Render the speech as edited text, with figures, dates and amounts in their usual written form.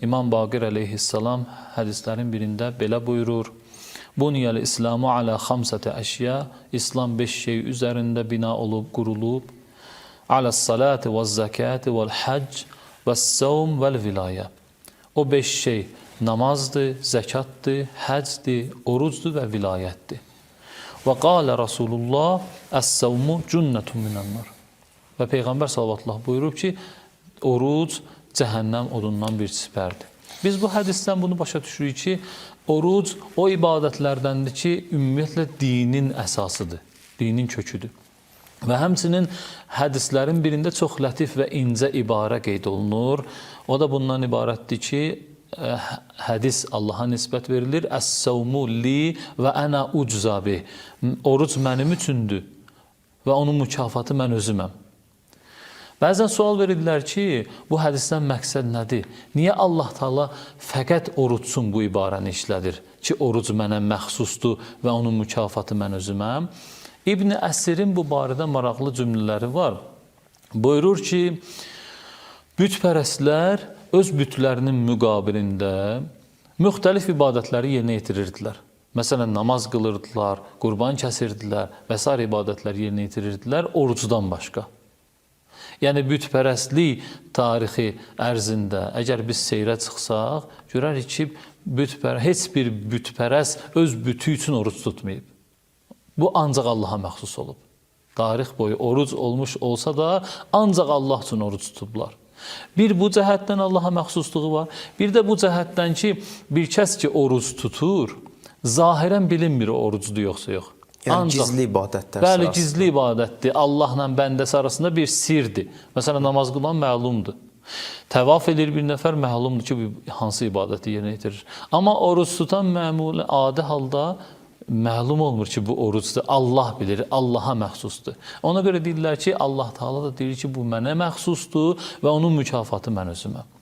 İmam Baqir əleyhissalam hədislərin birində belə buyurur. Buniyəl İslamu alə xamsətə əşya. İslam 5 şey üzərində bina olub, qurulub. Aləs-salati vəz-zəkati vəl-həcc vəs-savm vəl-vilayə. O 5 şey namazdır, zəkatdır, həccdir, orucdur və vilayətdir. Və qalə Rasulullah əs-savmu cünnətun minən-nar. Və Peyğəmbər sallallahu buyurub ki, oruc cəhənnəm odundan bir sipərdir. Biz bu hədisdən bunu başa düşürük ki, oruc o ibadətlərdəndir ki, ümumiyyətlə dinin əsasıdır, dinin köküdür. Və həmçinin hədislərin birində çox lətif və incə ibarə qeyd olunur. O da bundan ibarətdir ki, hədis Allaha nisbət verilir. Əs-savmu li və ənə uczabi. Oruc mənim üçündür və onun mükafatı mən özüməm. Bəzən sual verirlər ki, bu hədisdən məqsəd nədir? Niyə Allah Taala fəqət orucsun bu ibarəni işlədir ki, oruc mənə məxsusdur və onun mükafatı mən özüməm? İbn Əsirin bu barədə maraqlı cümlələri var. Buyurur ki, bütpərəstlər öz bütlərinin müqabilində müxtəlif ibadətləri yerinə yetirirdilər. Məsələn, namaz qılırdılar, qurban kəsirdilər və s. ibadətləri yerinə yetirirdilər orucdan başqa. Yəni, bütpərəstlik tarixi ərzində əgər biz seyrə çıxsaq, görərik ki, heç bir bütpərəst öz bütü üçün oruc tutmayıb. Bu, ancaq Allaha məxsus olub. Tarix boyu oruc olmuş olsa da, ancaq Allah üçün oruc tutublar. Bir, bu cəhətdən Allaha məxsusluğu var. Bir də bu cəhətdən ki, bir kəs ki, oruc tutur, zahirən bilinmir orucdur yoxsa yox. Yəni, gizli ibadətlər sırasında. Bəli, gizli ibadətdir. Allahla bəndəsi arasında bir sirdir. Məsələn, namaz qılan məlumdur. Təvaf edir bir nəfər, məlumdur ki, hansı ibadəti yerinə yetirir. Amma oruc tutan məmul, adi halda məlum olmur ki, bu orucdur. Allah bilir, Allaha məxsusdur. Ona görə deyirlər ki, Allah Taala da deyir ki, bu mənə məxsusdur və onun mükafatı mən özüməm.